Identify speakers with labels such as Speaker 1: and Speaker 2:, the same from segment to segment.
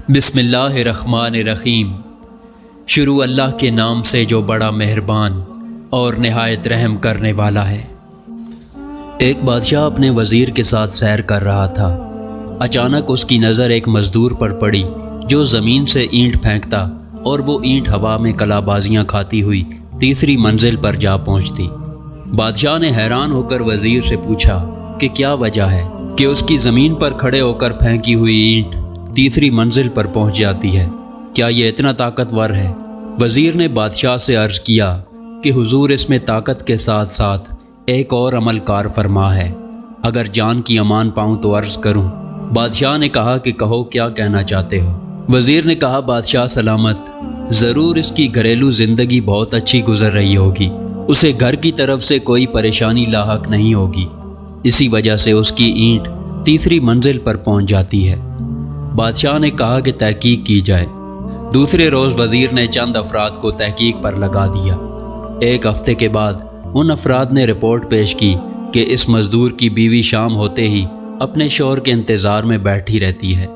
Speaker 1: بسم اللہ الرحمن الرحیم۔ شروع اللہ کے نام سے جو بڑا مہربان اور نہایت رحم کرنے والا ہے۔ ایک بادشاہ اپنے وزیر کے ساتھ سیر کر رہا تھا۔ اچانک اس کی نظر ایک مزدور پر پڑی جو زمین سے اینٹ پھینکتا اور وہ اینٹ ہوا میں کلا بازیاں کھاتی ہوئی تیسری منزل پر جا پہنچتی۔ بادشاہ نے حیران ہو کر وزیر سے پوچھا کہ کیا وجہ ہے کہ اس کی زمین پر کھڑے ہو کر پھینکی ہوئی اینٹ تیسری منزل پر پہنچ جاتی ہے؟ کیا یہ اتنا طاقتور ہے؟ وزیر نے بادشاہ سے عرض کیا کہ حضور، اس میں طاقت کے ساتھ ساتھ ایک اور عمل کار فرما ہے، اگر جان کی امان پاؤں تو عرض کروں۔ بادشاہ نے کہا کہ کہو، کیا کہنا چاہتے ہو؟ وزیر نے کہا، بادشاہ سلامت، ضرور اس کی گھریلو زندگی بہت اچھی گزر رہی ہوگی، اسے گھر کی طرف سے کوئی پریشانی لاحق نہیں ہوگی، اسی وجہ سے اس کی اینٹ تیسری منزل پر پہنچ جاتی ہے۔ بادشاہ نے کہا کہ تحقیق کی جائے۔ دوسرے روز وزیر نے چند افراد کو تحقیق پر لگا دیا۔ ایک ہفتے کے بعد ان افراد نے رپورٹ پیش کی کہ اس مزدور کی بیوی شام ہوتے ہی اپنے شوہر کے انتظار میں بیٹھی رہتی ہے۔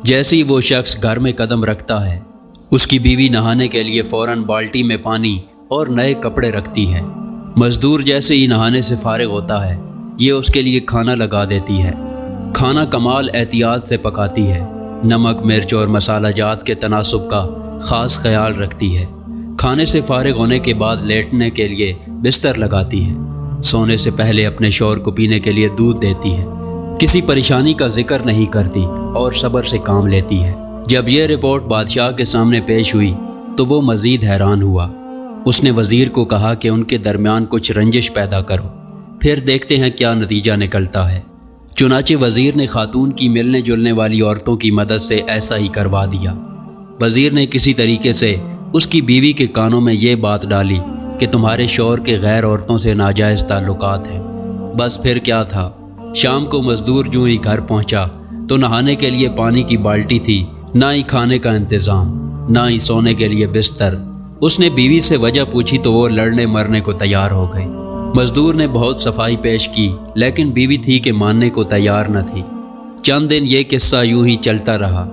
Speaker 1: جیسے ہی وہ شخص گھر میں قدم رکھتا ہے، اس کی بیوی نہانے کے لیے فوراً بالٹی میں پانی اور نئے کپڑے رکھتی ہے۔ مزدور جیسے ہی نہانے سے فارغ ہوتا ہے، یہ اس کے لیے کھانا لگا دیتی ہے۔ کھانا کمال احتیاط سے پکاتی ہے، نمک، مرچ اور مسالہ جات کے تناسب کا خاص خیال رکھتی ہے۔ کھانے سے فارغ ہونے کے بعد لیٹنے کے لیے بستر لگاتی ہے۔ سونے سے پہلے اپنے شوہر کو پینے کے لیے دودھ دیتی ہے۔ کسی پریشانی کا ذکر نہیں کرتی اور صبر سے کام لیتی ہے۔ جب یہ رپورٹ بادشاہ کے سامنے پیش ہوئی تو وہ مزید حیران ہوا۔ اس نے وزیر کو کہا کہ ان کے درمیان کچھ رنجش پیدا کرو، پھر دیکھتے ہیں کیا نتیجہ نکلتا ہے۔ چنانچہ وزیر نے خاتون کی ملنے جلنے والی عورتوں کی مدد سے ایسا ہی کروا دیا۔ وزیر نے کسی طریقے سے اس کی بیوی کے کانوں میں یہ بات ڈالی کہ تمہارے شوہر کے غیر عورتوں سے ناجائز تعلقات ہیں۔ بس پھر کیا تھا، شام کو مزدور جو ہی گھر پہنچا تو نہانے کے لیے پانی کی بالٹی تھی، نہ ہی کھانے کا انتظام، نہ ہی سونے کے لیے بستر۔ اس نے بیوی سے وجہ پوچھی تو وہ لڑنے مرنے کو تیار ہو گئی۔ مزدور نے بہت صفائی پیش کی، لیکن بیوی تھی کہ ماننے کو تیار نہ تھی۔ چند دن یہ قصہ یوں ہی چلتا رہا۔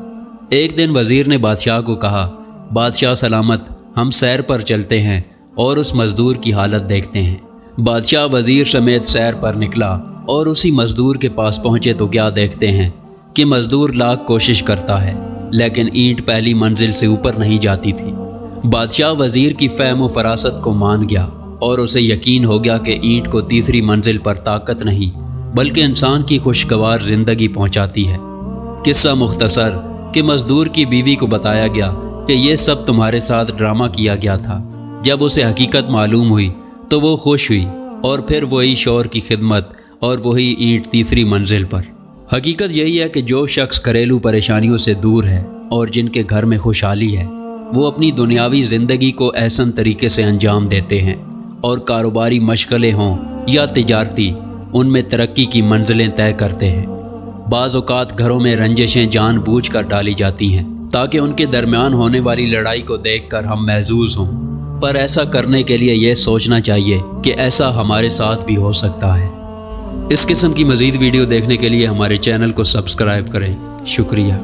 Speaker 1: ایک دن وزیر نے بادشاہ کو کہا، بادشاہ سلامت، ہم سیر پر چلتے ہیں اور اس مزدور کی حالت دیکھتے ہیں۔ بادشاہ وزیر سمیت سیر پر نکلا اور اسی مزدور کے پاس پہنچے تو کیا دیکھتے ہیں کہ مزدور لاکھ کوشش کرتا ہے، لیکن اینٹ پہلی منزل سے اوپر نہیں جاتی تھی۔ بادشاہ وزیر کی فہم و فراست کو مان گیا اور اسے یقین ہو گیا کہ اینٹ کو تیسری منزل پر طاقت نہیں بلکہ انسان کی خوشگوار زندگی پہنچاتی ہے۔ قصہ مختصر کہ مزدور کی بیوی کو بتایا گیا کہ یہ سب تمہارے ساتھ ڈرامہ کیا گیا تھا۔ جب اسے حقیقت معلوم ہوئی تو وہ خوش ہوئی اور پھر وہی شوہر کی خدمت اور وہی اینٹ تیسری منزل پر۔ حقیقت یہی ہے کہ جو شخص گھریلو پریشانیوں سے دور ہے اور جن کے گھر میں خوشحالی ہے، وہ اپنی دنیاوی زندگی کو احسن طریقے سے انجام دیتے ہیں اور کاروباری مشغلے ہوں یا تجارتی، ان میں ترقی کی منزلیں طے کرتے ہیں۔ بعض اوقات گھروں میں رنجشیں جان بوجھ کر ڈالی جاتی ہیں تاکہ ان کے درمیان ہونے والی لڑائی کو دیکھ کر ہم محظوظ ہوں، پر ایسا کرنے کے لیے یہ سوچنا چاہیے کہ ایسا ہمارے ساتھ بھی ہو سکتا ہے۔ اس قسم کی مزید ویڈیو دیکھنے کے لیے ہمارے چینل کو سبسکرائب کریں۔ شکریہ۔